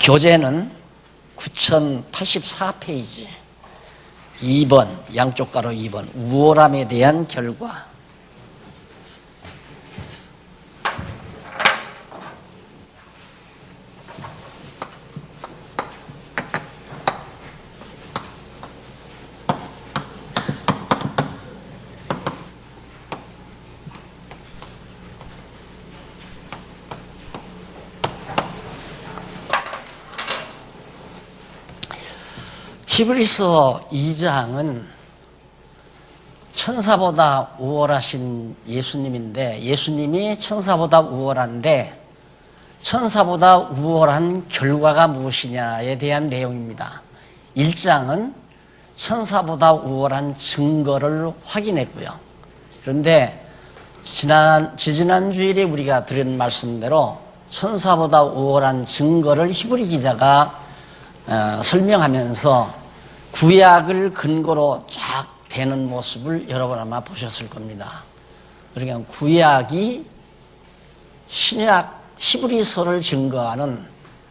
교재는 9084페이지 2번, 양쪽 가로 2번, 우월함에 대한 결과. 히브리서 2장은 천사보다 우월하신 예수님인데, 예수님이 천사보다 우월한데 천사보다 우월한 결과가 무엇이냐에 대한 내용입니다. 1장은 천사보다 우월한 증거를 확인했고요. 그런데 지난 주일에 우리가 들은 말씀대로 천사보다 우월한 증거를 히브리 기자가 설명하면서 구약을 근거로 쫙 되는 모습을 여러분 아마 보셨을 겁니다. 그러니까 구약이 신약 히브리서를 증거하는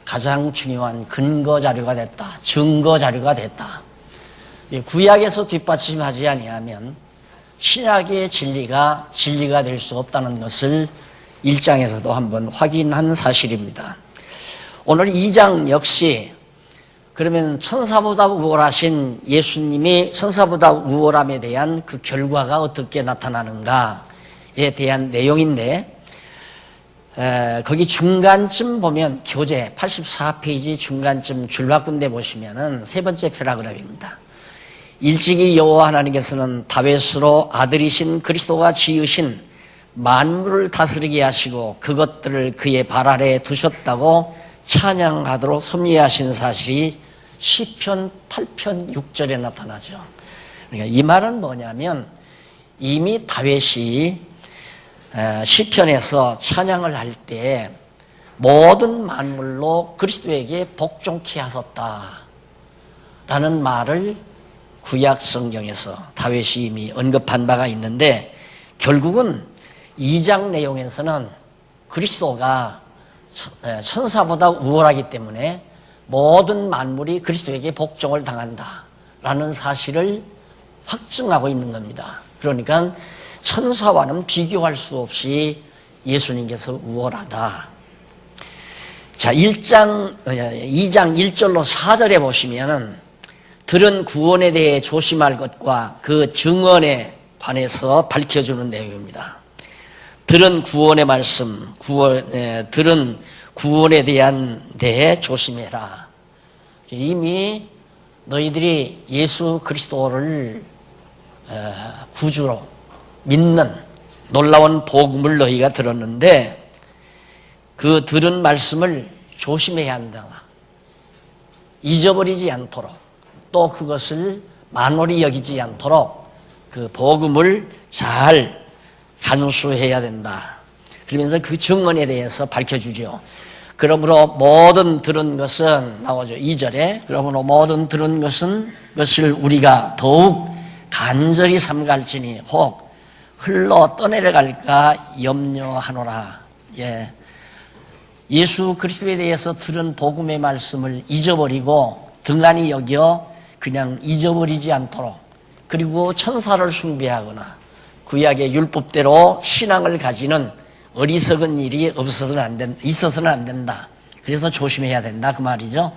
가장 중요한 근거 자료가 됐다. 증거 자료가 됐다. 구약에서 뒷받침하지 아니하면 신약의 진리가 될 수 없다는 것을 1장에서도 한번 확인한 사실입니다. 오늘 2장 역시 그러면 천사보다 우월하신 예수님이 천사보다 우월함에 대한 그 결과가 어떻게 나타나는가에 대한 내용인데, 거기 중간쯤 보면 교재 84페이지 중간쯤 줄바꾼 데 보시면은 세 번째 패러그래프입니다. 일찍이 여호와 하나님께서는 다윗으로 아들이신 그리스도가 지으신 만물을 다스리게 하시고 그것들을 그의 발 아래에 두셨다고 찬양하도록 섭리하신 사실이 시편 8편 6절에 나타나죠. 그러니까 이 말은 뭐냐면 이미 다윗이 시편에서 찬양을 할 때 모든 만물로 그리스도에게 복종케 하셨다라는 말을 구약 성경에서 다윗이 이미 언급한 바가 있는데, 결국은 2장 내용에서는 그리스도가 천사보다 우월하기 때문에 모든 만물이 그리스도에게 복종을 당한다라는 사실을 확증하고 있는 겁니다. 그러니까 천사와는 비교할 수 없이 예수님께서 우월하다. 자, 2장 1절로 4절에 보시면은 들은 구원에 대해 조심할 것과 그 증언에 관해서 밝혀주는 내용입니다. 들은 구원의 말씀, 들은 구원에 대해 조심해라. 이미 너희들이 예수 그리스도를 구주로 믿는 놀라운 복음을 너희가 들었는데 그 들은 말씀을 조심해야 한다. 잊어버리지 않도록, 또 그것을 만홀히 여기지 않도록 그 복음을 잘 간수해야 된다. 그러면서 그 증언에 대해서 밝혀주죠. 그러므로 모든 들은 것은 나오죠. 2절에 그러므로 모든 들은 것을 우리가 더욱 간절히 삼갈지니 혹 흘러 떠내려갈까 염려하노라. 예수 그리스도에 대해서 들은 복음의 말씀을 잊어버리고 등한히 여겨 그냥 잊어버리지 않도록, 그리고 천사를 숭배하거나 구약의 율법대로 신앙을 가지는 어리석은 일이 있어서는 안 된다. 그래서 조심해야 된다 그 말이죠.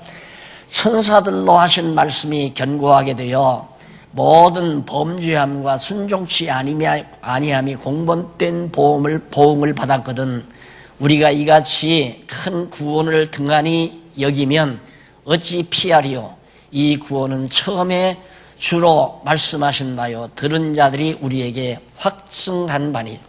천사들로 하신 말씀이 견고하게 되어 모든 범죄함과 순종치 아니함이 공본된 보응을 받았거든 우리가 이같이 큰 구원을 등한히 여기면 어찌 피하리요. 이 구원은 처음에 주로 말씀하신 바요 들은 자들이 우리에게 확증한 바니.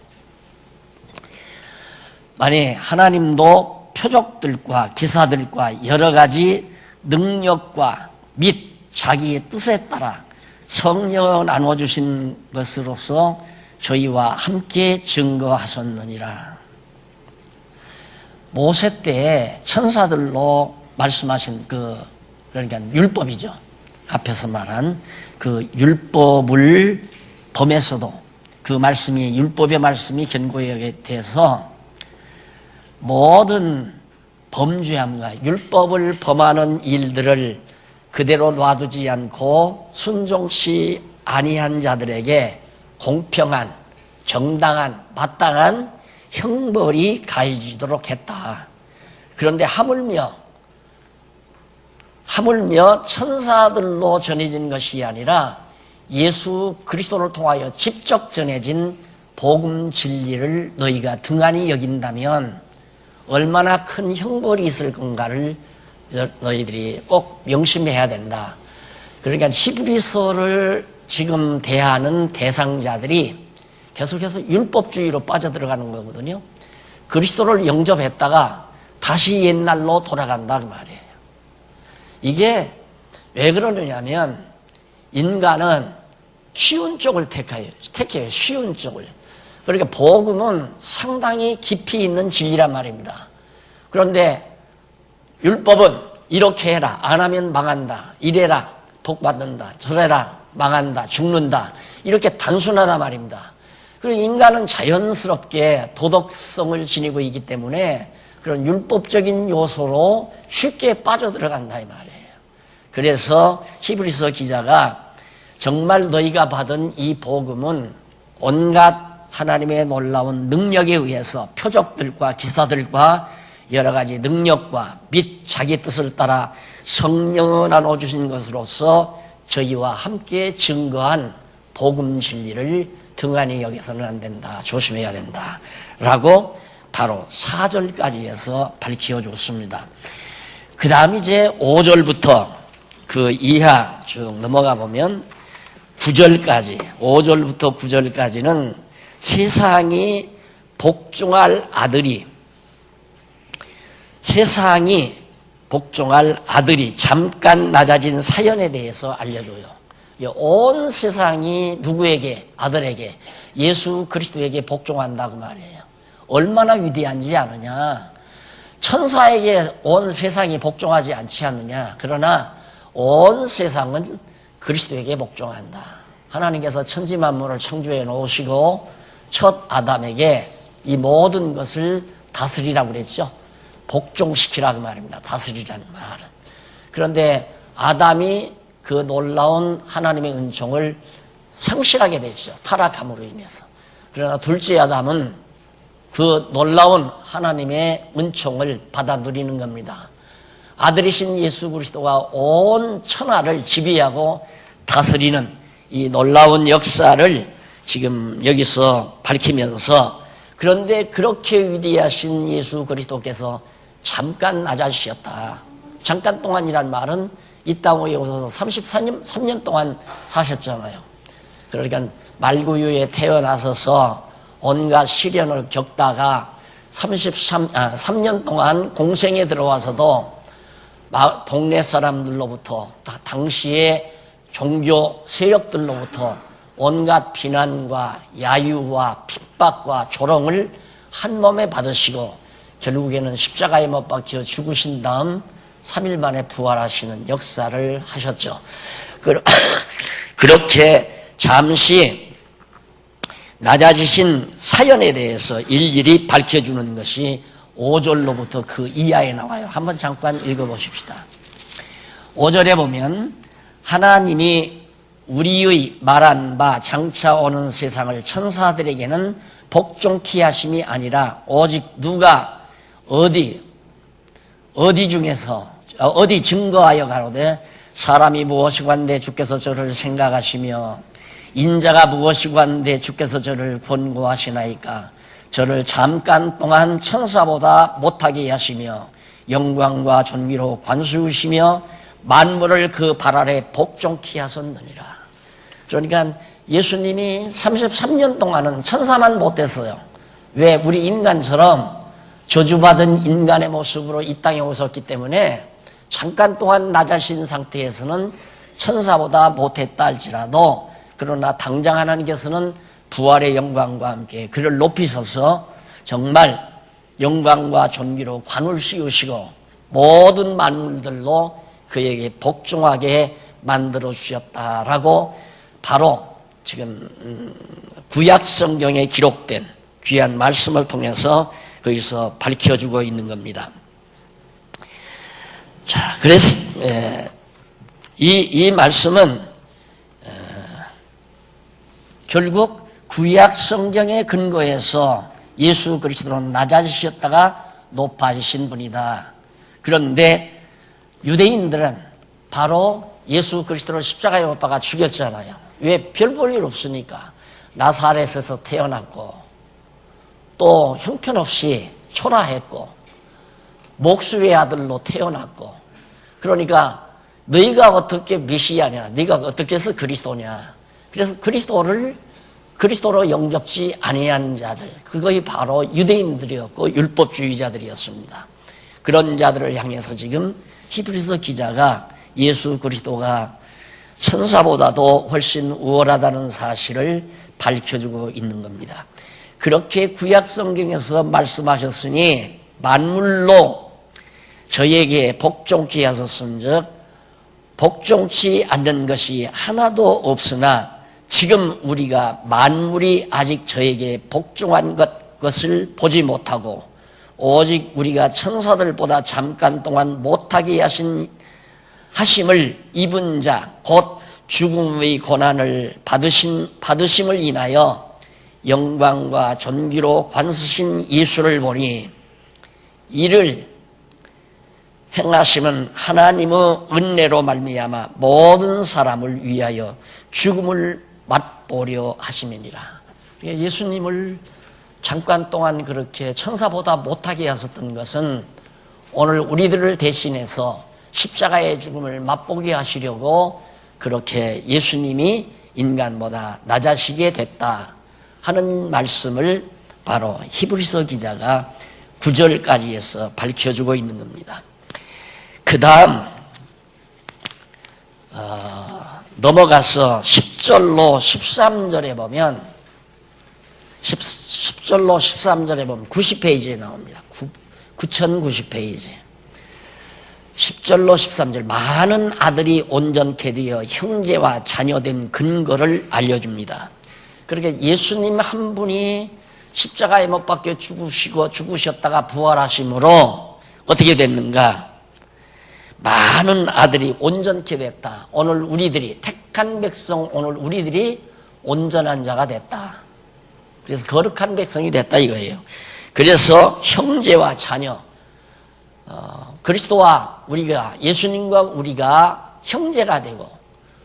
만약 하나님도 표적들과 기사들과 여러 가지 능력과 및 자기의 뜻에 따라 성령을 나눠주신 것으로서 저희와 함께 증거하셨느니라. 모세 때 천사들로 말씀하신 그러니까 율법이죠. 앞에서 말한 그 율법을 범해서도 그 말씀이 율법의 말씀이 견고하게 돼서 모든 범죄함과 율법을 범하는 일들을 그대로 놔두지 않고 순종치 아니한 자들에게 공평한, 정당한, 마땅한 형벌이 가해지도록 했다. 그런데 하물며 천사들로 전해진 것이 아니라 예수 그리스도를 통하여 직접 전해진 복음 진리를 너희가 등한히 여긴다면 얼마나 큰 형벌이 있을 건가를 너희들이 꼭 명심해야 된다. 그러니까 히브리서를 지금 대하는 대상자들이 계속해서 율법주의로 빠져들어가는 거거든요. 그리스도를 영접했다가 다시 옛날로 돌아간다 그 말이에요. 이게 왜 그러느냐면 인간은 쉬운 쪽을 택해요. 쉬운 쪽을. 그러니까 복음은 상당히 깊이 있는 진리란 말입니다. 그런데 율법은 이렇게 해라, 안 하면 망한다, 이래라 복 받는다, 저래라 망한다, 죽는다, 이렇게 단순하단 말입니다. 그리고 인간은 자연스럽게 도덕성을 지니고 있기 때문에 그런 율법적인 요소로 쉽게 빠져들어간다 이 말이에요. 그래서 히브리서 기자가 정말 너희가 받은 이 복음은 온갖 하나님의 놀라운 능력에 의해서 표적들과 기사들과 여러 가지 능력과 및 자기 뜻을 따라 성령을 나눠주신 것으로서 저희와 함께 증거한 복음 진리를 등한히 여겨서는 안 된다. 조심해야 된다. 라고 바로 4절까지 해서 밝혀줬습니다. 그 다음 이제 5절부터 그 이하 쭉 넘어가 보면 9절까지, 5절부터 9절까지는 세상이 복종할 아들이 잠깐 낮아진 사연에 대해서 알려줘요. 온 세상이 누구에게? 아들에게, 예수 그리스도에게 복종한다고 말이에요. 얼마나 위대한지 아느냐? 천사에게 온 세상이 복종하지 않지 않느냐? 그러나 온 세상은 그리스도에게 복종한다. 하나님께서 천지 만물을 창조해 놓으시고 첫 아담에게 이 모든 것을 다스리라고 그랬죠. 복종시키라고 말입니다. 다스리라는 말은. 그런데 아담이 그 놀라운 하나님의 은총을 상실하게 됐죠. 타락함으로 인해서. 그러나 둘째 아담은 그 놀라운 하나님의 은총을 받아 누리는 겁니다. 아들이신 예수 그리스도가 온 천하를 지배하고 다스리는 이 놀라운 역사를 지금 여기서 밝히면서, 그런데 그렇게 위대하신 예수 그리스도께서 잠깐 낮아지셨다. 잠깐 동안이란 말은 이 땅에 오셔서 33년 동안 사셨잖아요. 그러니까 말구유에 태어나서서 온갖 시련을 겪다가 3년 동안 공생에 들어와서도 동네 사람들로부터, 당시의 종교 세력들로부터 온갖 비난과 야유와 핍박과 조롱을 한 몸에 받으시고 결국에는 십자가에 못 박혀 죽으신 다음 3일 만에 부활하시는 역사를 하셨죠. 그렇게 잠시 낮아지신 사연에 대해서 일일이 밝혀주는 것이 5절로부터 그 이하에 나와요. 한번 잠깐 읽어보십시다. 5절에 보면 하나님이 우리의 말한 바 장차 오는 세상을 천사들에게는 복종케 하심이 아니라 오직 누가 어디 증거하여 가로되 사람이 무엇이고 한데 주께서 저를 생각하시며 인자가 무엇이고 한데 주께서 저를 권고하시나이까. 저를 잠깐 동안 천사보다 못하게 하시며 영광과 존귀로 관수시며 만물을 그 발 아래 복종케 하셨느니라. 그러니까 예수님이 33년 동안은 천사만 못됐어요. 왜? 우리 인간처럼 저주받은 인간의 모습으로 이 땅에 오셨기 때문에 잠깐 동안 낮아진 상태에서는 천사보다 못했다 할지라도, 그러나 당장 하나님께서는 부활의 영광과 함께 그를 높이셔서 정말 영광과 존귀로 관을 씌우시고 모든 만물들로 그에게 복종하게 만들어 주셨다라고 바로 지금 구약 성경에 기록된 귀한 말씀을 통해서 거기서 밝혀주고 있는 겁니다. 그래서 이 말씀은 결국 구약 성경에 근거해서 예수 그리스도는 낮아지셨다가 높아지신 분이다. 그런데 유대인들은 바로 예수 그리스도를 십자가에 못 박아 죽였잖아요. 왜? 별 볼 일 없으니까. 나사렛에서 태어났고 또 형편없이 초라했고 목수의 아들로 태어났고, 그러니까 너희가 어떻게 메시아냐, 네가 어떻게 해서 그리스도냐. 그래서 그리스도로 영접지 아니한 자들, 그것이 바로 유대인들이었고 율법주의자들이었습니다. 그런 자들을 향해서 지금 히브리서 기자가 예수 그리스도가 천사보다도 훨씬 우월하다는 사실을 밝혀주고 있는 겁니다. 그렇게 구약 성경에서 말씀하셨으니 만물로 저에게 복종케 하셨은즉 복종치 않는 것이 하나도 없으나 지금 우리가 만물이 아직 저에게 복종한 것을 보지 못하고 오직 우리가 천사들보다 잠깐 동안 못하게 하심을 입은 자, 곧 죽음의 고난을 받으심을 인하여 영광과 존귀로 관쓰신 예수를 보니 이를 행하심은 하나님의 은혜로 말미암아 모든 사람을 위하여 죽음을 맛보려 하심이니라. 예수님을 잠깐 동안 그렇게 천사보다 못하게 하셨던 것은 오늘 우리들을 대신해서 십자가의 죽음을 맛보게 하시려고 그렇게 예수님이 인간보다 낮아지게 됐다 하는 말씀을 바로 히브리서 기자가 9절까지 해서 밝혀주고 있는 겁니다. 그 다음 넘어가서 10절로 13절에 보면 10절로 13절에 보면 90페이지에 나옵니다. 9090페이지 10절로 13절 많은 아들이 온전케 되어 형제와 자녀된 근거를 알려줍니다. 그렇게 예수님 한 분이 십자가에 못 박혀 죽으셨다가 부활하심으로 어떻게 됐는가? 많은 아들이 온전케 됐다. 오늘 우리들이 택한 백성, 오늘 우리들이 온전한 자가 됐다. 그래서 거룩한 백성이 됐다 이거예요. 그래서 형제와 자녀, 그리스도와 우리가, 예수님과 우리가 형제가 되고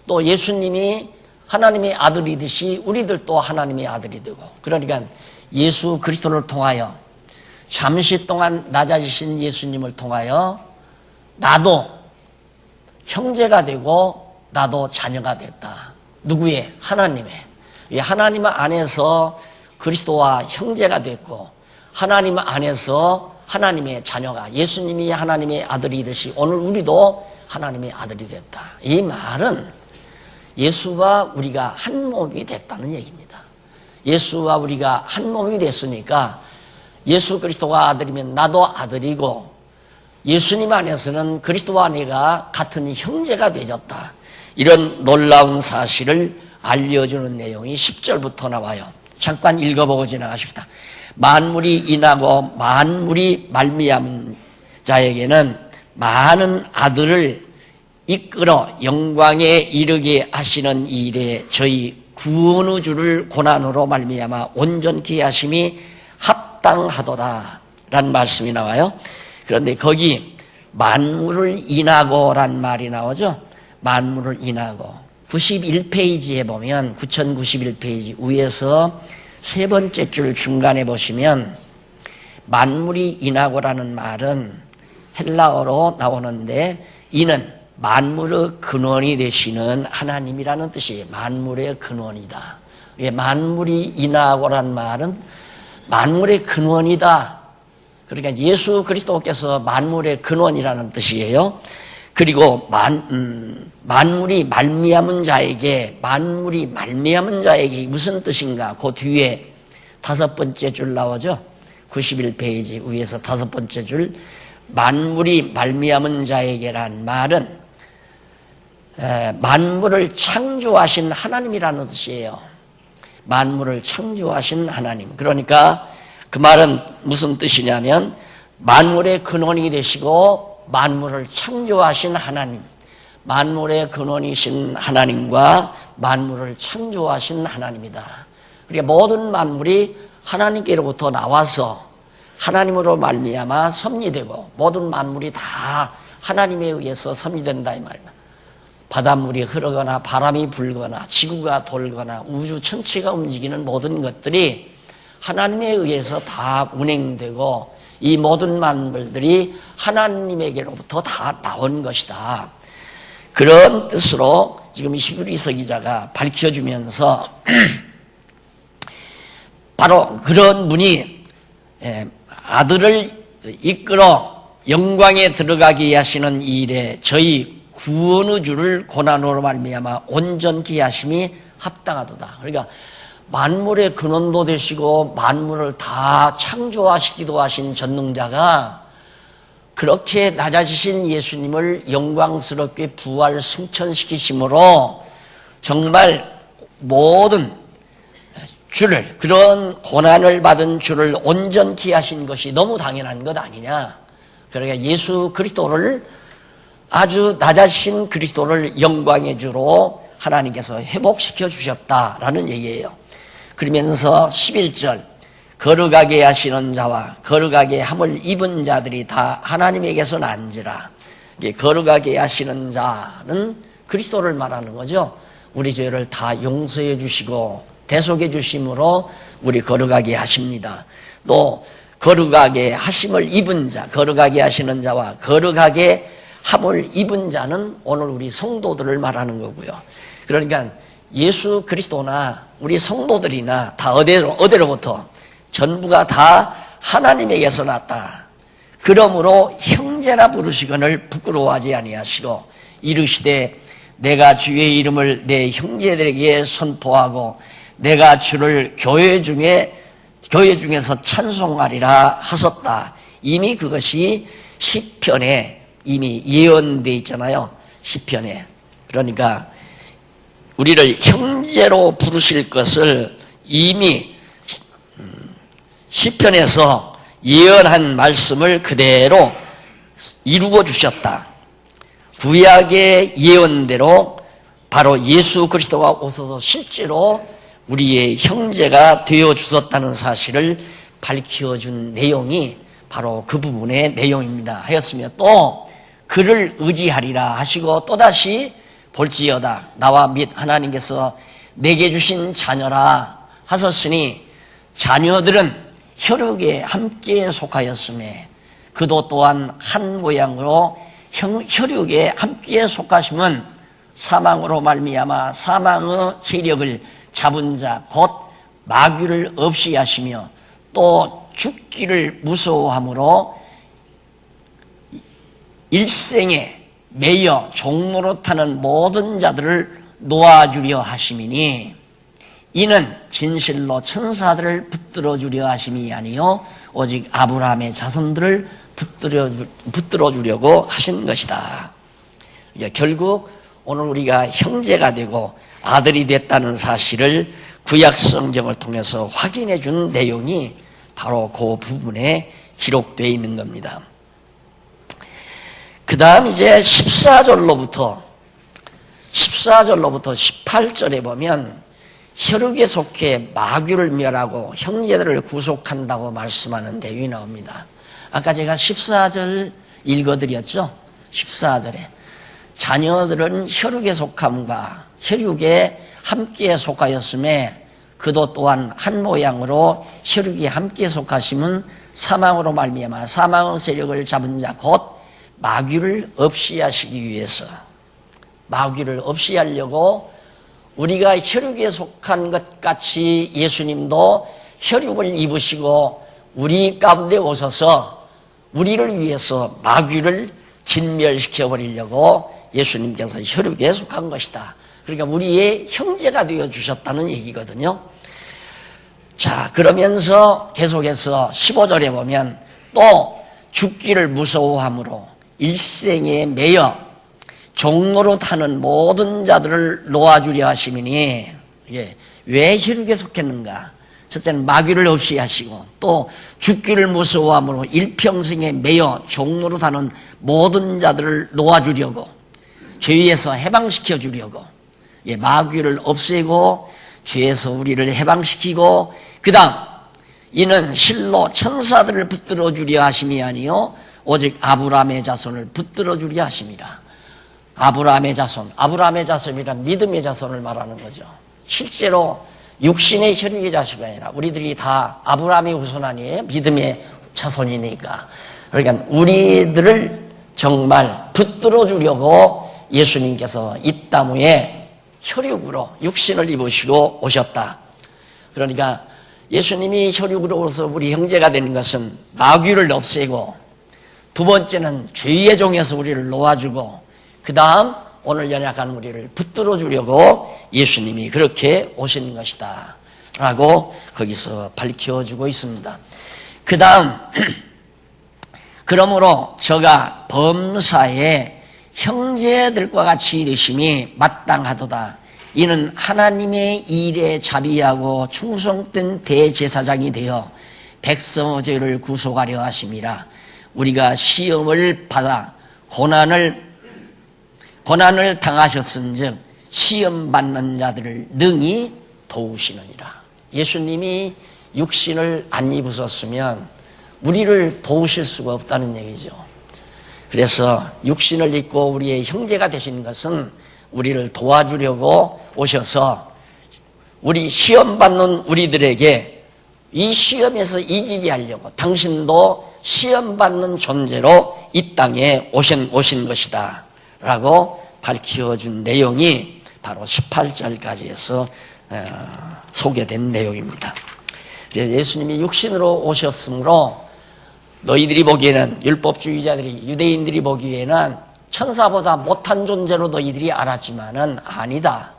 또 예수님이 하나님의 아들이듯이 우리들도 하나님의 아들이 되고, 그러니까 예수 그리스도를 통하여 잠시 동안 낮아지신 예수님을 통하여 나도 형제가 되고 나도 자녀가 됐다. 누구의? 하나님의. 하나님 안에서 그리스도와 형제가 됐고 하나님 안에서 하나님의 자녀가, 예수님이 하나님의 아들이듯이 오늘 우리도 하나님의 아들이 됐다. 이 말은 예수와 우리가 한 몸이 됐다는 얘기입니다. 예수와 우리가 한 몸이 됐으니까 예수 그리스도가 아들이면 나도 아들이고 예수님 안에서는 그리스도와 내가 같은 형제가 되졌다. 이런 놀라운 사실을 알려주는 내용이 10절부터 나와요. 잠깐 읽어보고 지나가십시다. 만물이 인하고 만물이 말미암은 자에게는 많은 아들을 이끌어 영광에 이르게 하시는 일에 저희 구원의 주를 고난으로 말미암아 온전케 하심이 합당하도다 라는 말씀이 나와요. 그런데 거기 만물을 인하고란 말이 나오죠. 만물을 인하고 91페이지에 보면 9091페이지 위에서 세 번째 줄 중간에 보시면 만물이 인하고라는 말은 헬라어로 나오는데 이는 만물의 근원이 되시는 하나님이라는 뜻이에요. 만물의 근원이다. 만물이 인하고란 말은 만물의 근원이다. 그러니까 예수 그리스도께서 만물의 근원이라는 뜻이에요. 그리고 만물이 말미암은 자에게, 만물이 말미암은 자에게 무슨 뜻인가? 그 뒤에 다섯 번째 줄 나오죠. 91페이지 위에서 다섯 번째 줄, 만물이 말미암은 자에게란 말은 만물을 창조하신 하나님이라는 뜻이에요. 만물을 창조하신 하나님. 그러니까 그 말은 무슨 뜻이냐면 만물의 근원이 되시고 만물을 창조하신 하나님, 만물의 근원이신 하나님과 만물을 창조하신 하나님이다. 그러니까 모든 만물이 하나님께로부터 나와서 하나님으로 말미암아 섭리되고 모든 만물이 다 하나님에 의해서 섭리된다 이 말이야. 바닷물이 흐르거나 바람이 불거나 지구가 돌거나 우주 전체가 움직이는 모든 것들이 하나님에 의해서 다 운행되고 이 모든 만물들이 하나님에게로부터 다 나온 것이다. 그런 뜻으로 지금 히브리서 기자가 밝혀주면서 바로 그런 분이 아들을 이끌어 영광에 들어가게 하시는 이 일에 저희 구원의 주를 고난으로 말미암아 온전케 하심이 합당하도다. 그러니까 만물의 근원도 되시고 만물을 다 창조하시기도 하신 전능자가 그렇게 낮아지신 예수님을 영광스럽게 부활 승천시키심으로 정말 모든 주를, 그런 고난을 받은 주를 온전케 하신 것이 너무 당연한 것 아니냐. 그러니까 예수 그리스도를, 아주 낮아신 그리스도를 영광의 주로 하나님께서 회복시켜 주셨다라는 얘기예요. 그러면서 11절 거룩하게 하시는 자와 거룩하게 함을 입은 자들이 다 하나님에게서 난지라. 거룩하게 하시는 자는 그리스도를 말하는 거죠. 우리 죄를 다 용서해 주시고 대속해 주심으로 우리 거룩하게 하십니다. 또 거룩하게 하심을 입은 자, 거룩하게 하시는 자와 거룩하게 함을 입은 자는 오늘 우리 성도들을 말하는 거고요. 그러니까 예수 그리스도나 우리 성도들이나 다 어디로부터 전부가 다 하나님에게서 났다. 그러므로 형제라 부르시거늘 부끄러워하지 아니하시고 이르시되 내가 주의 이름을 내 형제들에게 선포하고 내가 주를 교회 중에서 찬송하리라 하셨다. 이미 그것이 시편에 이미 예언되어 있잖아요. 시편에. 그러니까 우리를 형제로 부르실 것을 이미 시편에서 예언한 말씀을 그대로 이루어 주셨다. 구약의 예언대로 바로 예수 그리스도가 오셔서 실제로 우리의 형제가 되어 주셨다는 사실을 밝혀준 내용이 바로 그 부분의 내용입니다. 하였으며 또 그를 의지하리라 하시고 또다시 볼지어다 나와 및 하나님께서 내게 주신 자녀라 하셨으니 자녀들은 혈육에 함께 속하였음에 그도 또한 한 모양으로 혈육에 함께 속하심은 사망으로 말미암아 사망의 세력을 잡은 자 곧 마귀를 없이 하시며 또 죽기를 무서워함으로 일생에 매여 종노릇하는 모든 자들을 놓아주려 하심이니 이는 진실로 천사들을 붙들어 주려 하심이 아니요 오직 아브라함의 자손들을 붙들어 주려고 하신 것이다. 결국 오늘 우리가 형제가 되고 아들이 됐다는 사실을 구약 성경을 통해서 확인해 준 내용이 바로 그 부분에 기록되어 있는 겁니다. 그 다음 이제 14절로부터 18절에 보면 혈육에 속해 마귀를 멸하고 형제들을 구속한다고 말씀하는 내용이 나옵니다. 아까 제가 14절 읽어드렸죠. 14절에 자녀들은 혈육에 속함과 혈육에 함께 속하였음에 그도 또한 한 모양으로 혈육에 함께 속하심은 사망으로 말미암아 사망의 세력을 잡은 자 곧 마귀를 없이 하시기 위해서 마귀를 없이 하려고 우리가 혈육에 속한 것 같이 예수님도 혈육을 입으시고 우리 가운데 오셔서 우리를 위해서 마귀를 진멸시켜 버리려고 예수님께서 혈육에 속한 것이다. 그러니까 우리의 형제가 되어 주셨다는 얘기거든요. 자, 그러면서 계속해서 15절에 보면 또 죽기를 무서워함으로 일생에 매여 종노릇하는 모든 자들을 놓아주려 하심이니 왜 혈육에 속했는가? 첫째는 마귀를 없이 하시고 또 죽기를 무서워함으로 일평생에 매여 종로로 다는 모든 자들을 놓아주려고 죄에서 해방시켜 주려고 마귀를 없애고 죄에서 우리를 해방시키고 그 다음 이는 실로 천사들을 붙들어 주려 하심이 아니요 오직 아브라함의 자손을 붙들어 주려 하심이라. 아브라함의 자손이란 믿음의 자손을 말하는 거죠. 실제로 육신의 혈육의 자식이 아니라 우리들이 다 아브라함의 후손 아니에요? 믿음의 자손이니까. 그러니까 우리들을 정말 붙들어 주려고 예수님께서 이 땅 위에 혈육으로 육신을 입으시고 오셨다. 그러니까 예수님이 혈육으로 오셔서 우리 형제가 되는 것은 마귀를 없애고 두 번째는 죄의 종에서 우리를 놓아주고 그 다음 오늘 연약한 우리를 붙들어 주려고 예수님이 그렇게 오신 것이다 라고 거기서 밝혀주고 있습니다. 그 다음 그러므로 저가 범사에 형제들과 같이 이르심이 마땅하도다. 이는 하나님의 일에 자비하고 충성된 대제사장이 되어 백성의 죄를 구속하려 하심이라. 우리가 시험을 받아 고난을 당하셨은즉 시험 받는 자들을 능히 도우시느니라. 예수님이 육신을 안 입으셨으면 우리를 도우실 수가 없다는 얘기죠. 그래서 육신을 입고 우리의 형제가 되신 것은 우리를 도와주려고 오셔서 우리 시험 받는 우리들에게 이 시험에서 이기게 하려고 당신도 시험 받는 존재로 이 땅에 오신 것이다 라고 밝혀준 내용이 바로 18절까지 해서 소개된 내용입니다. 그래서 예수님이 육신으로 오셨으므로 너희들이 보기에는 율법주의자들이 유대인들이 보기에는 천사보다 못한 존재로 너희들이 알았지만은 아니다.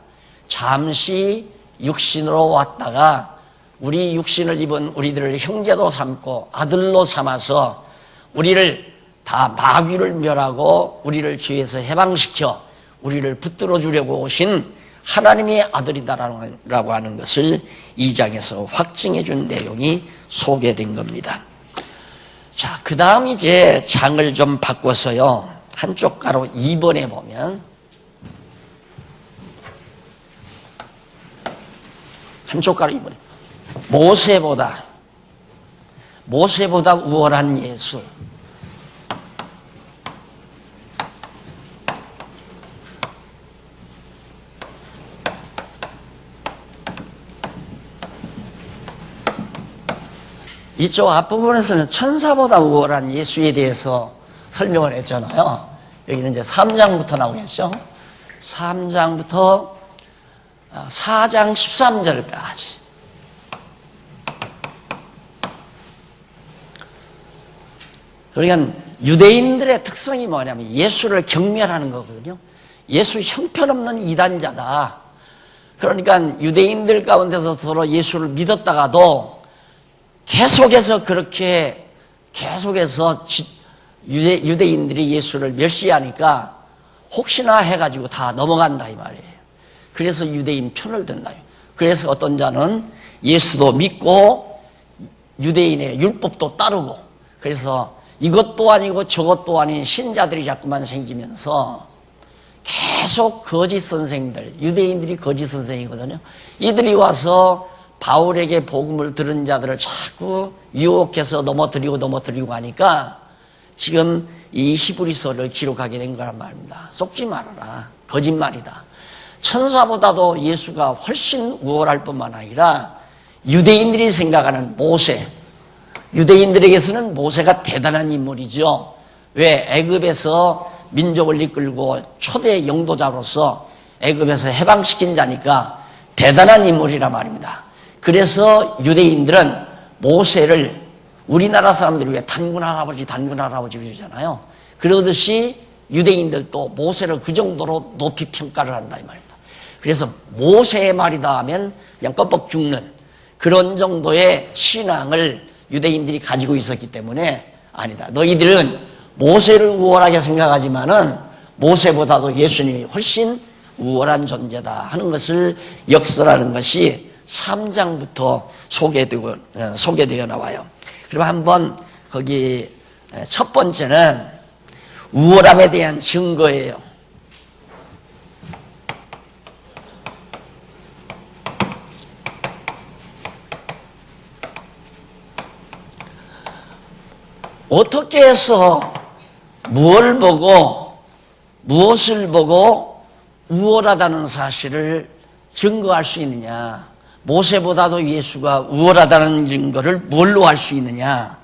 잠시 육신으로 왔다가 우리 육신을 입은 우리들을 형제도 삼고 아들로 삼아서 우리를 다 마귀를 멸하고 우리를 죄에서 해방시켜 우리를 붙들어 주려고 오신 하나님의 아들이다라고 하는 것을 2장에서 확증해 준 내용이 소개된 겁니다. 자, 그 다음 이제 장을 좀 바꿔서요. 한쪽 가로 2번에 보면 한쪽 가로 2번에 모세보다 우월한 예수. 이쪽 앞부분에서는 천사보다 우월한 예수에 대해서 설명을 했잖아요. 여기는 이제 3장부터 나오겠죠. 3장부터 4장 13절까지. 그러니까 유대인들의 특성이 뭐냐면 예수를 경멸하는 거거든요. 예수 형편없는 이단자다. 그러니까 유대인들 가운데서 서로 예수를 믿었다가도 계속해서 유대인들이 예수를 멸시하니까 혹시나 해가지고 다 넘어간다 이 말이에요. 그래서 유대인 편을 든다. 그래서 어떤 자는 예수도 믿고 유대인의 율법도 따르고 그래서 이것도 아니고 저것도 아닌 신자들이 자꾸만 생기면서 계속 거짓 선생들, 유대인들이 거짓 선생이거든요. 이들이 와서 바울에게 복음을 들은 자들을 자꾸 유혹해서 넘어뜨리고 하니까 지금 이 히브리서를 기록하게 된 거란 말입니다. 속지 말아라. 거짓말이다. 천사보다도 예수가 훨씬 우월할 뿐만 아니라 유대인들이 생각하는 모세, 유대인들에게서는 모세가 대단한 인물이죠. 왜? 애굽에서 민족을 이끌고 초대 영도자로서 애굽에서 해방시킨 자니까 대단한 인물이란 말입니다. 그래서 유대인들은 모세를 우리나라 사람들이 왜 단군 할아버지 그러잖아요. 그러듯이 유대인들도 모세를 그 정도로 높이 평가를 한다 이 말입니다. 그래서 모세의 말이다 하면 그냥 껌뻑 죽는 그런 정도의 신앙을 유대인들이 가지고 있었기 때문에 아니다. 너희들은 모세를 우월하게 생각하지만은 모세보다도 예수님이 훨씬 우월한 존재다 하는 것을 역설하는 것이 3장부터 소개되어 나와요. 그럼 한번 거기 첫 번째는 우월함에 대한 증거예요. 어떻게 해서 무엇을 보고 우월하다는 사실을 증거할 수 있느냐? 모세보다도 예수가 우월하다는 증거를 뭘로 할 수 있느냐?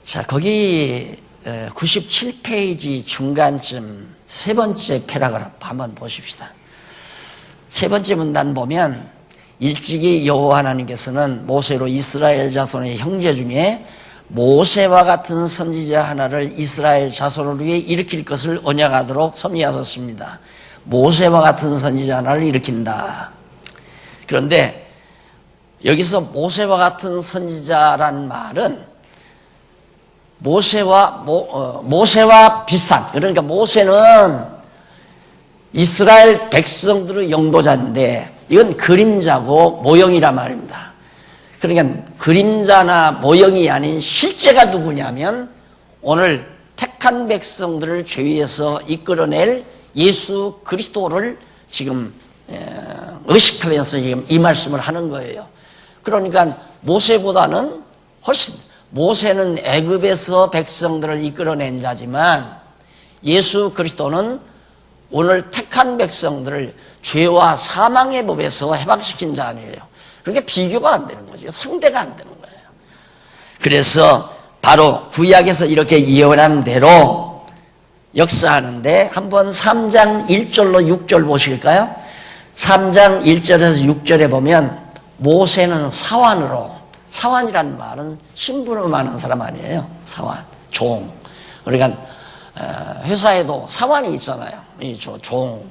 자, 거기 97페이지 중간쯤 세 번째 패러그래프 한번 보십시다. 세 번째 문단 보면 일찍이 여호와 하나님께서는 모세로 이스라엘 자손의 형제 중에 모세와 같은 선지자 하나를 이스라엘 자손을 위해 일으킬 것을 언약하도록 섭리하셨습니다. 모세와 같은 선지자 하나를 일으킨다. 그런데 여기서 모세와 같은 선지자란 말은 모세와 비슷한, 그러니까 모세는 이스라엘 백성들의 영도자인데 이건 그림자고 모형이란 말입니다. 그러니까 그림자나 모형이 아닌 실제가 누구냐면 오늘 택한 백성들을 죄에서 이끌어낼 예수 그리스도를 지금 의식하면서 지금 이 말씀을 하는 거예요. 그러니까 모세보다는 훨씬, 모세는 애굽에서 백성들을 이끌어낸 자지만 예수 그리스도는 오늘 택한 백성들을 죄와 사망의 법에서 해방시킨 자 아니에요. 그러니까 비교가 안 되는 거죠. 상대가 안 되는 거예요. 그래서 바로 구약에서 이렇게 예언한 대로 역사하는데 한번 3장 1절로 6절 보실까요? 3장 1절에서 6절에 보면 모세는 사환으로, 사환이라는 말은 신분을 많은 사람 아니에요. 사환, 종. 그러니까 회사에도 사환이 있잖아요. 종.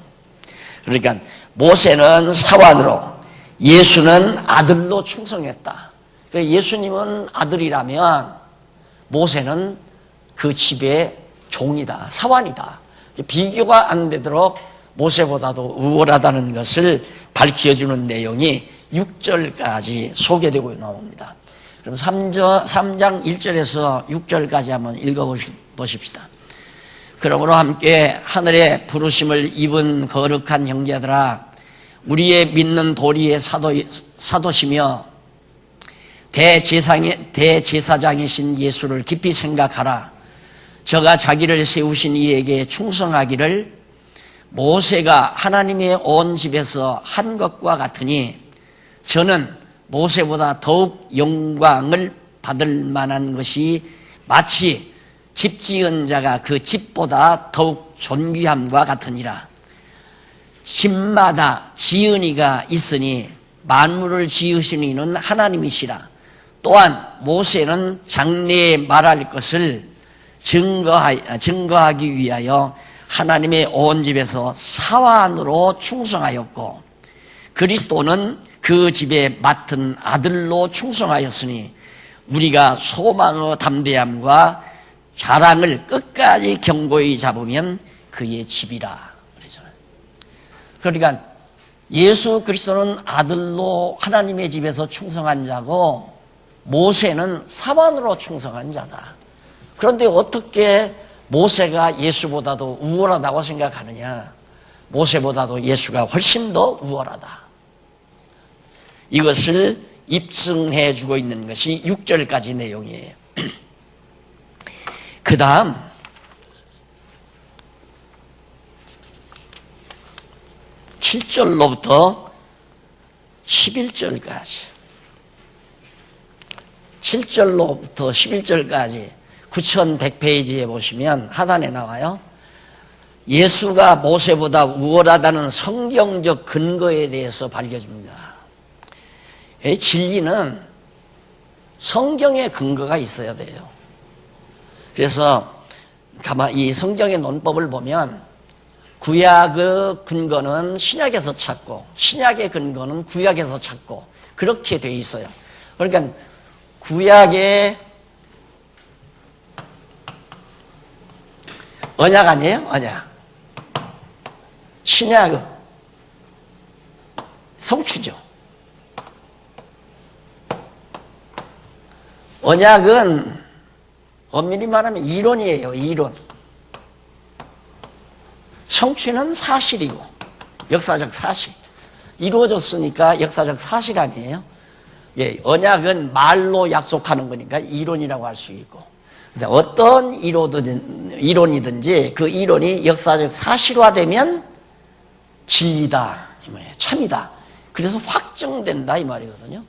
그러니까 모세는 사환으로, 예수는 아들로 충성했다. 예수님은 아들이라면 모세는 그 집의 종이다, 사환이다. 비교가 안 되도록 모세보다도 우월하다는 것을 밝혀주는 내용이 6절까지 소개되고 나옵니다. 그럼 3장 1절에서 6절까지 한번 읽어보십시다. 그러므로 함께 하늘의 부르심을 입은 거룩한 형제들아, 우리의 믿는 도리의 사도시며 대제사장이신 예수를 깊이 생각하라. 저가 자기를 세우신 이에게 충성하기를 모세가 하나님의 온 집에서 한 것과 같으니 저는 모세보다 더욱 영광을 받을 만한 것이 마치 집 지은 자가 그 집보다 더욱 존귀함과 같으니라. 집마다 지은 이가 있으니 만물을 지으신 이는 하나님이시라. 또한 모세는 장래에 말할 것을 증거하기 위하여 하나님의 온 집에서 사환으로 충성하였고 그리스도는 그 집에 맡은 아들로 충성하였으니 우리가 소망의 담대함과 자랑을 끝까지 견고히 잡으면 그의 집이라. 그러니까 예수 그리스도는 아들로 하나님의 집에서 충성한 자고 모세는 사환으로 충성한 자다. 그런데 어떻게 모세가 예수보다도 우월하다고 생각하느냐? 모세보다도 예수가 훨씬 더 우월하다. 이것을 입증해 주고 있는 것이 6절까지 내용이에요. 그 다음 7절로부터 11절까지 7절로부터 11절까지 9100페이지에 보시면 하단에 나와요. 예수가 모세보다 우월하다는 성경적 근거에 대해서 밝혀줍니다. 진리는 성경의 근거가 있어야 돼요. 그래서 가만히 이 성경의 논법을 보면 구약의 근거는 신약에서 찾고 신약의 근거는 구약에서 찾고 그렇게 돼 있어요. 그러니까 구약의 언약 아니에요? 언약. 신약의 성취죠. 언약은 엄밀히 말하면 이론이에요. 이론. 성취는 사실이고 역사적 사실. 이루어졌으니까 역사적 사실 아니에요. 예, 언약은 말로 약속하는 거니까 이론이라고 할 수 있고, 어떤 이론이든지 그 이론이 역사적 사실화되면 진리다, 이 말이에요. 참이다. 그래서 확정된다 이 말이거든요.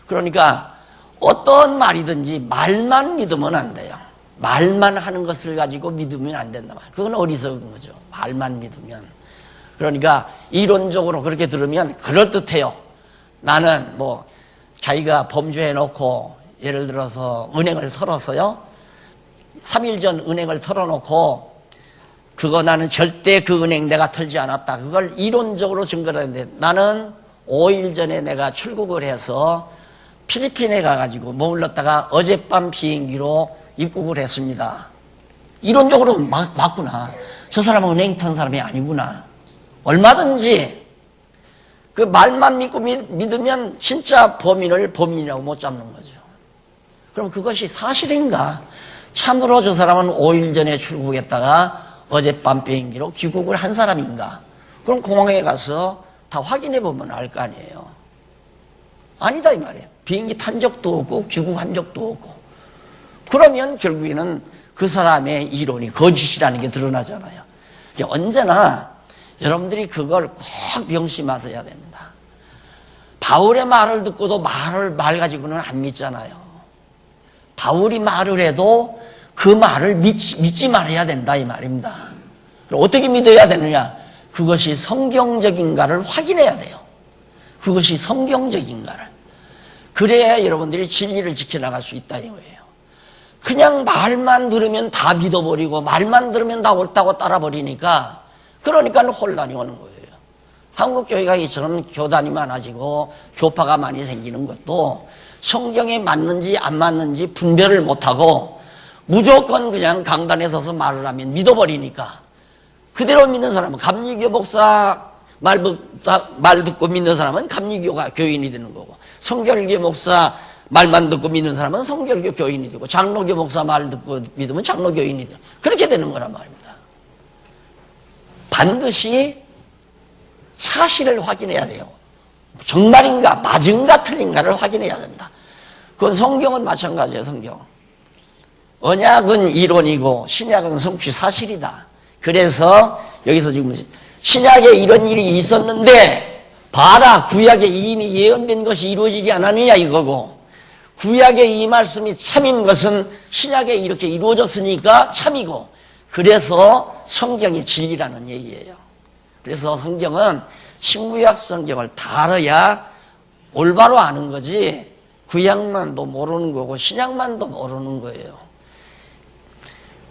그러니까 어떤 말이든지 말만 믿으면 안 돼요. 말만 하는 것을 가지고 믿으면 안 된다. 그건 어리석은 거죠. 말만 믿으면. 그러니까 이론적으로 그렇게 들으면 그럴듯해요. 나는 뭐 자기가 범죄해놓고 예를 들어서 은행을 털어서요, 3일 전 은행을 털어놓고 그거 나는 절대 그 은행 내가 털지 않았다. 그걸 이론적으로 증거를 했는데 나는 5일 전에 내가 출국을 해서 필리핀에 가가지고 머물렀다가 어젯밤 비행기로 입국을 했습니다. 이론적으로 맞구나. 저 사람은 은행 턴 사람이 아니구나. 얼마든지 그 말만 믿고 믿으면 진짜 범인을 범인이라고 못 잡는 거죠. 그럼 그것이 사실인가? 참으로 저 사람은 5일 전에 출국했다가 어젯밤 비행기로 귀국을 한 사람인가? 그럼 공항에 가서 다 확인해 보면 알 거 아니에요. 아니다 이 말이에요. 비행기 탄 적도 없고 귀국한 적도 없고. 그러면 결국에는 그 사람의 이론이 거짓이라는 게 드러나잖아요. 언제나 여러분들이 그걸 꼭 명심하셔야 됩니다. 바울의 말을 듣고도 말 가지고는 안 믿잖아요. 바울이 말을 해도 그 말을 믿지 말아야 된다 이 말입니다. 어떻게 믿어야 되느냐? 그것이 성경적인가를 확인해야 돼요. 그것이 성경적인가를. 그래야 여러분들이 진리를 지켜나갈 수 있다 이거예요. 그냥 말만 들으면 다 믿어버리고 말만 들으면 다 옳다고 따라버리니까 그러니까 혼란이 오는 거예요. 한국 교회가 이처럼 교단이 많아지고 교파가 많이 생기는 것도 성경에 맞는지 안 맞는지 분별을 못하고 무조건 그냥 강단에 서서 말을 하면 믿어버리니까 그대로 믿는 사람은 감리교 목사 말 듣고 믿는 사람은 감리교가 교인이 되는 거고, 성결교 목사 말만 듣고 믿는 사람은 성결교 교인이 되고, 장로교 목사 말 듣고 믿으면 장로 교인이 되고, 그렇게 되는 거란 말입니다. 반드시 사실을 확인해야 돼요. 정말인가 맞은가 틀린가를 확인해야 된다. 그건 성경은 마찬가지예요. 성경 언약은 이론이고 신약은 성취 사실이다. 그래서 여기서 지금 신약에 이런 일이 있었는데 봐라, 구약에 이미 예언된 것이 이루어지지 않았느냐 이거고, 구약에 이 말씀이 참인 것은 신약에 이렇게 이루어졌으니까 참이고, 그래서 성경이 진리라는 얘기예요. 그래서 성경은 신구약 성경을 다 알아야 올바로 아는 거지, 구약만도 모르는 거고 신약만도 모르는 거예요.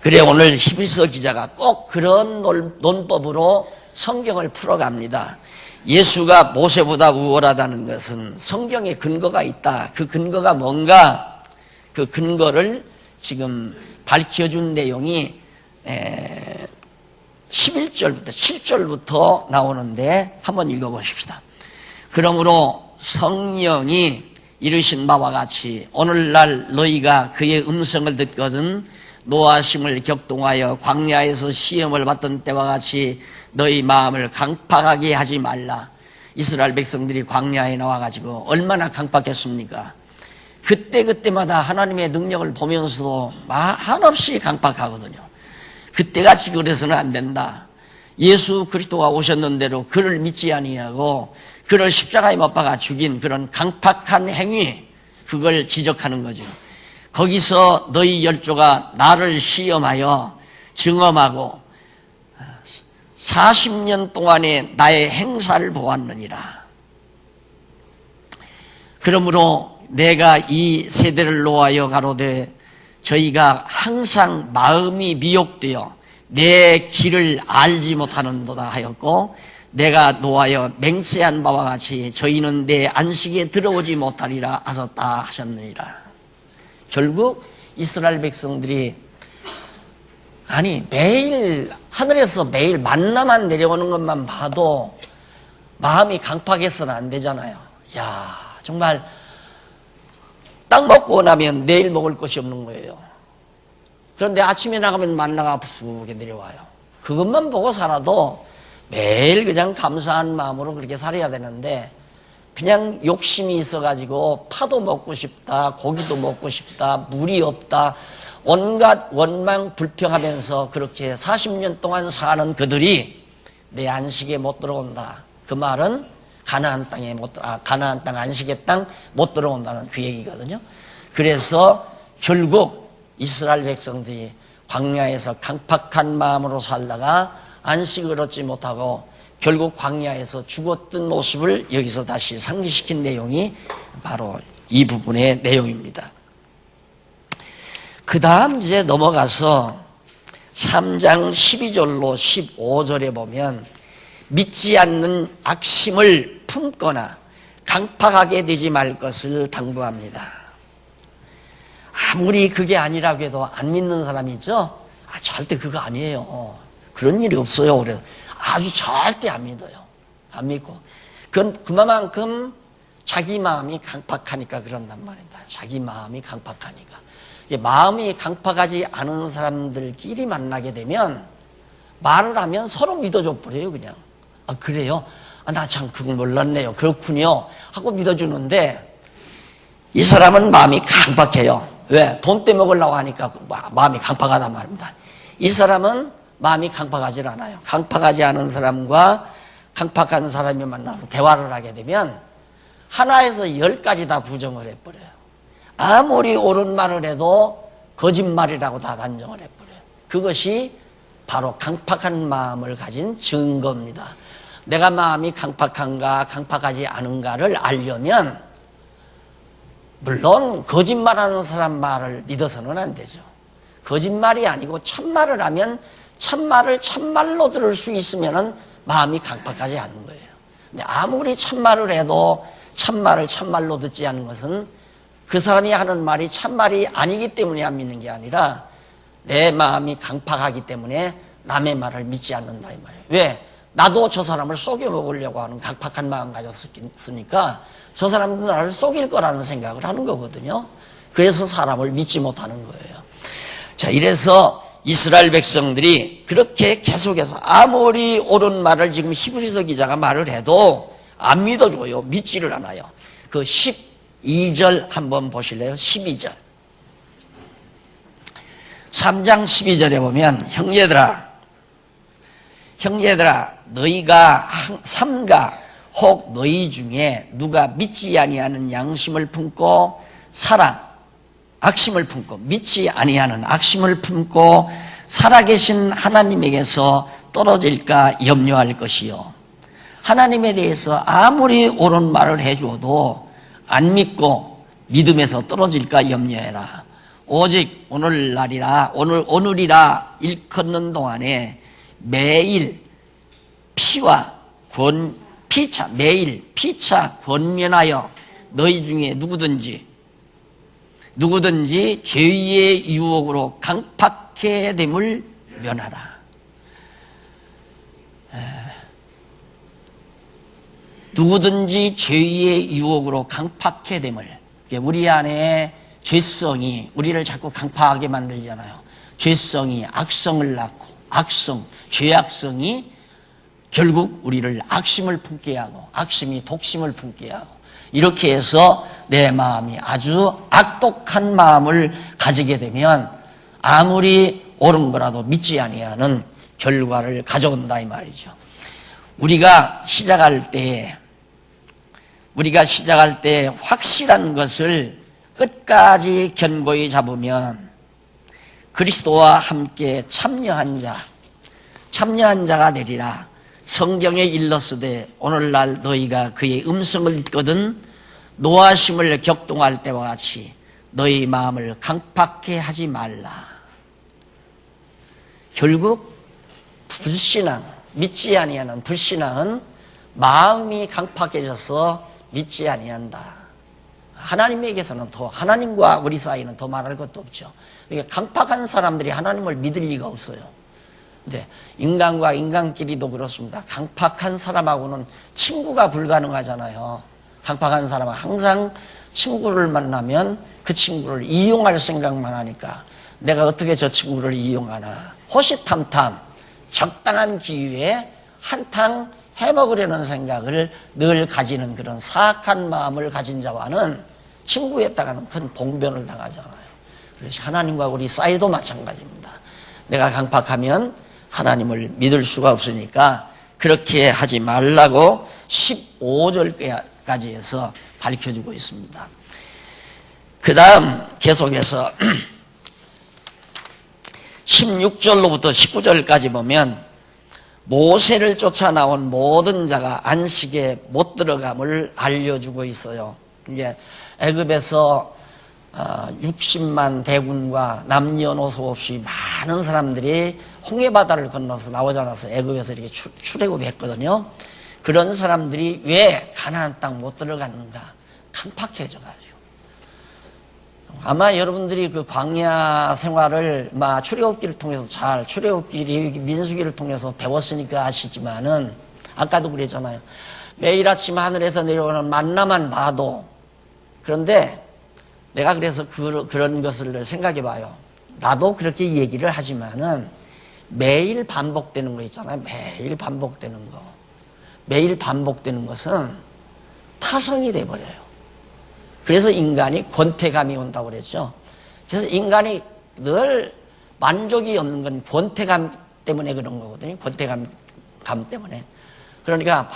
그래 오늘 히브리서 기자가 꼭 그런 논법으로 성경을 풀어갑니다. 예수가 모세보다 우월하다는 것은 성경에 근거가 있다. 그 근거가 뭔가, 그 근거를 지금 밝혀준 내용이 11절부터 7절부터 나오는데 한번 읽어보십시다. 그러므로 성령이 이르신 바와 같이 오늘날 너희가 그의 음성을 듣거든 노하심을 격동하여 광야에서 시험을 받던 때와 같이 너희 마음을 강팍하게 하지 말라. 이스라엘 백성들이 광야에 나와가지고 얼마나 강팍했습니까? 그때마다 하나님의 능력을 보면서도 한없이 강팍하거든요. 그때같이 그래서는 안 된다. 예수 그리스도가 오셨는 대로 그를 믿지 아니하고 그를 십자가에 못 박아 죽인 그런 강팍한 행위, 그걸 지적하는 거죠. 거기서 너희 열조가 나를 시험하여 증험하고 40년 동안에 나의 행사를 보았느니라. 그러므로 내가 이 세대를 노하여 가로되 저희가 항상 마음이 미혹되어 내 길을 알지 못하는도다 하였고, 내가 노하여 맹세한 바와 같이 저희는 내 안식에 들어오지 못하리라 하셨다 하셨느니라. 결국 이스라엘 백성들이 매일 하늘에서 매일 만나만 내려오는 것만 봐도 마음이 강팍해서는 안 되잖아요. 야, 정말 딱 먹고 나면 내일 먹을 것이 없는 거예요. 그런데 아침에 나가면 만나가 부수게 내려와요. 그것만 보고 살아도 매일 그냥 감사한 마음으로 그렇게 살아야 되는데, 그냥 욕심이 있어가지고 파도 먹고 싶다, 고기도 먹고 싶다, 물이 없다, 온갖 원망 불평하면서 그렇게 40년 동안 사는 그들이 내 안식에 못 들어온다. 그 말은 가나안 땅 안식의 땅 못 들어온다는 그 얘기거든요. 그래서 결국 이스라엘 백성들이 광야에서 강팍한 마음으로 살다가 안식을 얻지 못하고 결국 광야에서 죽었던 모습을 여기서 다시 상기시킨 내용이 바로 이 부분의 내용입니다. 그 다음 이제 넘어가서 3장 12절로 15절에 보면 믿지 않는 악심을 품거나 강팍하게 되지 말 것을 당부합니다. 아무리 그게 아니라고 해도 안 믿는 사람이 있죠? 절대 그거 아니에요. 그런 일이 없어요. 그래서 아주 절대 안 믿어요. 안 믿고. 그건 그만큼 자기 마음이 강팍하니까 그런단 말입니다. 자기 마음이 강팍하니까. 마음이 강팍하지 않은 사람들끼리 만나게 되면 말을 하면 서로 믿어줘 버려요, 그냥. 그래요? 나 참 그걸 몰랐네요. 그렇군요. 하고 믿어주는데 이 사람은 마음이 강팍해요. 왜? 돈 떼먹으려고 하니까 마음이 강팍하단 말입니다. 이 사람은 마음이 강팍하지 않아요. 강팍하지 않은 사람과 강팍한 사람이 만나서 대화를 하게 되면 하나에서 10가지 다 부정을 해버려요. 아무리 옳은 말을 해도 거짓말이라고 다 단정을 해버려요. 그것이 바로 강팍한 마음을 가진 증거입니다. 내가 마음이 강팍한가 강팍하지 않은가를 알려면 물론 거짓말하는 사람 말을 믿어서는 안 되죠. 거짓말이 아니고 참말을 하면 참말을 참말로 들을 수 있으면 마음이 강팍하지 않은 거예요. 근데 아무리 참말을 해도 참말을 참말로 듣지 않는 것은 그 사람이 하는 말이 참말이 아니기 때문에 안 믿는 게 아니라 내 마음이 강팍하기 때문에 남의 말을 믿지 않는다 이 말이에요. 왜? 나도 저 사람을 속여먹으려고 하는 강팍한 마음 가졌으니까 저 사람도 나를 속일 거라는 생각을 하는 거거든요. 그래서 사람을 믿지 못하는 거예요. 자, 이래서 이스라엘 백성들이 그렇게 계속해서 아무리 옳은 말을 지금 히브리서 기자가 말을 해도 안 믿어줘요. 믿지를 않아요. 그 12절 한번 보실래요? 12절. 3장 12절에 보면 형제들아 너희가 삼가 혹 너희 중에 누가 믿지 아니하는 양심을 품고 악심을 품고 믿지 아니하는 악심을 품고 살아계신 하나님에게서 떨어질까 염려할 것이요. 하나님에 대해서 아무리 옳은 말을 해줘도 안 믿고 믿음에서 떨어질까 염려해라. 오직 오늘이라 일컫는 동안에 매일 피차 권면하여 너희 중에 누구든지 죄의 유혹으로 강팍해 됨을 면하라. 누구든지 죄의 유혹으로 강팍해 됨을, 우리 안에 죄성이 우리를 자꾸 강팍하게 만들잖아요. 죄성이 악성을 낳고 죄악성이 결국 우리를 악심을 품게 하고 악심이 독심을 품게 하고 이렇게 해서 내 마음이 아주 악독한 마음을 가지게 되면 아무리 옳은 거라도 믿지 아니하는 결과를 가져온다 이 말이죠. 우리가 시작할 때 확실한 것을 끝까지 견고히 잡으면 그리스도와 함께 참여한 자가 되리라. 성경에 일렀으되 오늘날 너희가 그의 음성을 듣거든 노하심을 격동할 때와 같이 너희 마음을 강팍해 하지 말라. 결국 믿지 아니하는 불신앙은 마음이 강팍해져서 믿지 아니한다. 하나님에게서는 하나님과 우리 사이는 더 말할 것도 없죠. 그러니까 강팍한 사람들이 하나님을 믿을 리가 없어요. 근데 인간과 인간끼리도 그렇습니다. 강팍한 사람하고는 친구가 불가능하잖아요. 강팍한 사람은 항상 친구를 만나면 그 친구를 이용할 생각만 하니까 내가 어떻게 저 친구를 이용하나, 호시탐탐 적당한 기회에 한탕 해먹으려는 생각을 늘 가지는 그런 사악한 마음을 가진 자와는 친구였다가는 큰 봉변을 당하잖아요. 그래서 하나님과 우리 사이도 마찬가지입니다. 내가 강팍하면 하나님을 믿을 수가 없으니까 그렇게 하지 말라고 15절까지 해서 밝혀주고 있습니다. 그 다음 계속해서 16절로부터 19절까지 보면 모세를 쫓아 나온 모든 자가 안식에 못 들어감을 알려주고 있어요. 이게 애굽에서 60만 대군과 남녀노소 없이 많은 사람들이 홍해바다를 건너서 나오지 않아서 애굽에서 이렇게 출애굽했거든요. 그런 사람들이 왜 가나안 땅 못 들어갔는가? 강팍해져가지고. 아마 여러분들이 그 광야 생활을 출애굽기를 통해서 출애굽기, 민수기를 통해서 배웠으니까 아시지만은 아까도 그랬잖아요. 매일 아침 하늘에서 내려오는 만나만 봐도, 그런데 내가 그래서 그런 것을 생각해 봐요. 나도 그렇게 얘기를 하지만은 매일 반복되는 거 있잖아요. 매일 반복되는 거. 매일 반복되는 것은 타성이 돼버려요. 그래서 인간이 권태감이 온다고 그랬죠. 그래서 인간이 늘 만족이 없는 건 권태감 때문에 그런 거거든요. 권태감 때문에. 그러니까 막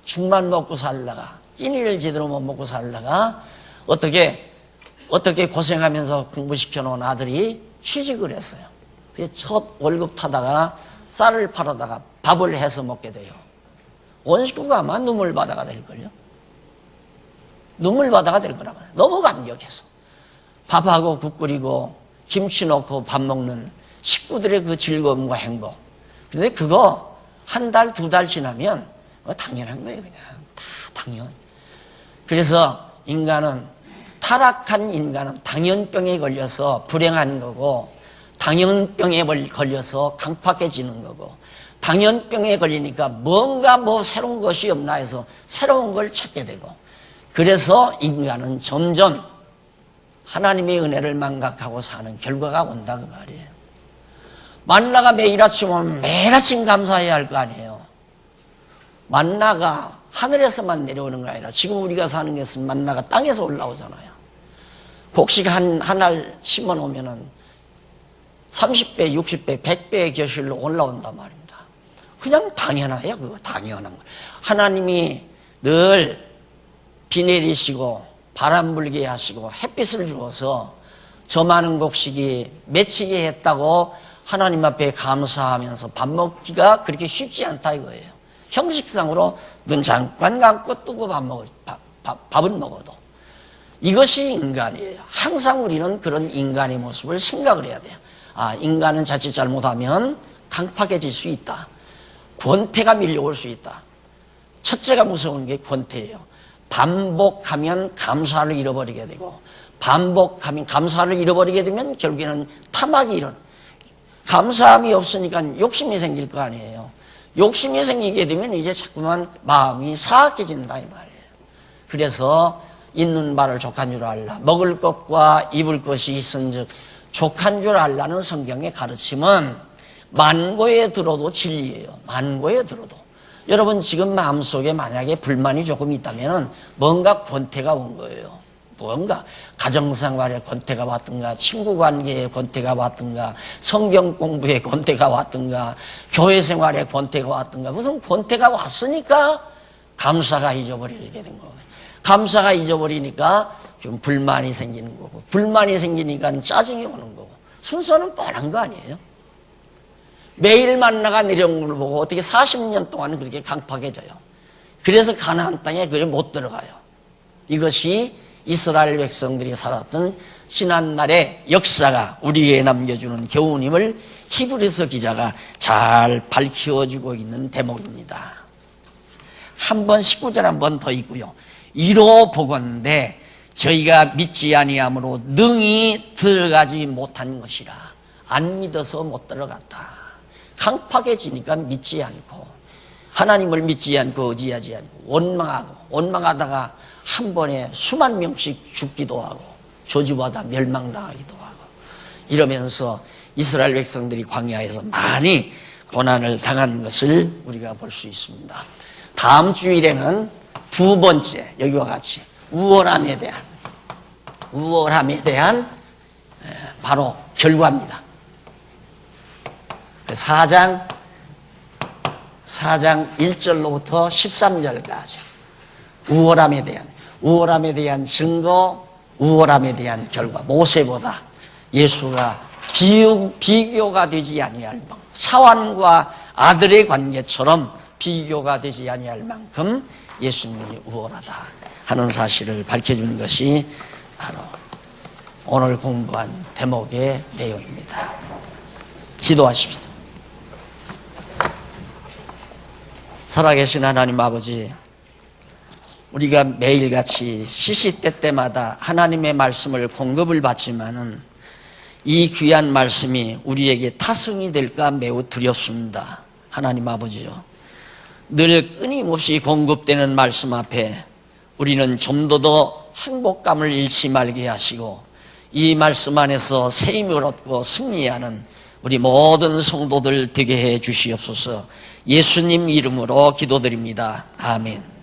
죽만 먹고 살다가, 끼니를 제대로 못 먹고 살다가 어떻게 고생하면서 공부시켜 놓은 아들이 취직을 했어요. 그래서 첫 월급 타다가 쌀을 팔아다가 밥을 해서 먹게 돼요. 온 식구가 아마 눈물바다가 될걸요. 눈물바다가 될 거란 말이에요. 너무 감격해서. 밥하고 국 끓이고 김치 넣고 밥 먹는 식구들의 그 즐거움과 행복. 근데 그거 한 달, 두 달 지나면 당연한 거예요. 그냥 다 당연. 그래서 타락한 인간은 당연병에 걸려서 불행한 거고, 당연병에 걸려서 강팍해지는 거고, 당연병에 걸리니까 뭔가 새로운 것이 없나 해서 새로운 걸 찾게 되고, 그래서 인간은 점점 하나님의 은혜를 망각하고 사는 결과가 온다 그 말이에요. 만나가 매일 아침 오면 매일 아침 감사해야 할 거 아니에요. 만나가 하늘에서만 내려오는 거 아니라 지금 우리가 사는 것은 만나가 땅에서 올라오잖아요. 곡식 한 알 심어 놓으면은 30배, 60배, 100배의 결실로 올라온단 말입니다. 그냥 당연해요. 그거 당연한 거. 하나님이 늘 비 내리시고 바람 불게 하시고 햇빛을 주어서 저 많은 곡식이 맺히게 했다고 하나님 앞에 감사하면서 밥 먹기가 그렇게 쉽지 않다 이거예요. 형식상으로 눈 잠깐 감고 뜨고 밥을 먹어도. 이것이 인간이에요. 항상 우리는 그런 인간의 모습을 생각을 해야 돼요. 인간은 자칫 잘못하면 강팍해질 수 있다. 권태가 밀려올 수 있다. 첫째가 무서운 게 권태예요. 반복하면 감사를 잃어버리게 되고, 반복하면 감사를 잃어버리게 되면 결국에는 탐악이 감사함이 없으니까 욕심이 생길 거 아니에요. 욕심이 생기게 되면 이제 자꾸만 마음이 사악해진다 이 말이에요. 그래서 있는 바를 족한 줄 알라. 먹을 것과 입을 것이 있은즉 족한 줄 알라는 성경의 가르침은 만고에 들어도 진리예요. 만고에 들어도. 여러분 지금 마음속에 만약에 불만이 조금 있다면 뭔가 권태가 온 거예요. 뭔가 가정생활에 권태가 왔든가, 친구관계에 권태가 왔든가, 성경 공부에 권태가 왔든가, 교회생활에 권태가 왔든가, 무슨 권태가 왔으니까 감사가 잊어버리게 된 거예요. 감사가 잊어버리니까 좀 불만이 생기는 거고, 불만이 생기니까 짜증이 오는 거고. 순서는 뻔한 거 아니에요? 매일 만나가 내려온 걸 보고 어떻게 40년 동안 그렇게 강팍해져요. 그래서 가나안 땅에 그래 못 들어가요. 이것이 이스라엘 백성들이 살았던 지난날의 역사가 우리에게 남겨주는 교훈임을 히브리서 기자가 잘 밝혀주고 있는 대목입니다. 한번 19절 한 번 더 있고요. 이로 보건대 저희가 믿지 아니함으로 능히 들어가지 못한 것이라. 안 믿어서 못 들어갔다. 강팍해지니까 믿지 않고, 하나님을 믿지 않고 의지하지 않고 원망하다가 한 번에 수만 명씩 죽기도 하고 저주받아 멸망당하기도 하고 이러면서 이스라엘 백성들이 광야에서 많이 고난을 당한 것을 우리가 볼 수 있습니다. 다음 주일에는 두 번째 여기와 같이 우월함에 대한 바로 결과입니다. 4장 1절로부터 13절까지 우월함에 대한 증거, 우월함에 대한 결과. 모세보다 예수가 비교가 되지 아니할 만큼 사환과 아들의 관계처럼 비교가 되지 아니할 만큼 예수님이 우월하다 하는 사실을 밝혀주는 것이 바로 오늘 공부한 대목의 내용입니다. 기도하십시다. 살아계신 하나님 아버지, 우리가 매일같이 시시때때마다 하나님의 말씀을 공급을 받지만은 이 귀한 말씀이 우리에게 타성이 될까 매우 두렵습니다. 하나님 아버지요, 늘 끊임없이 공급되는 말씀 앞에 우리는 좀 더 행복감을 잃지 말게 하시고 이 말씀 안에서 새 힘을 얻고 승리하는 우리 모든 성도들 되게 해 주시옵소서. 예수님 이름으로 기도드립니다. 아멘.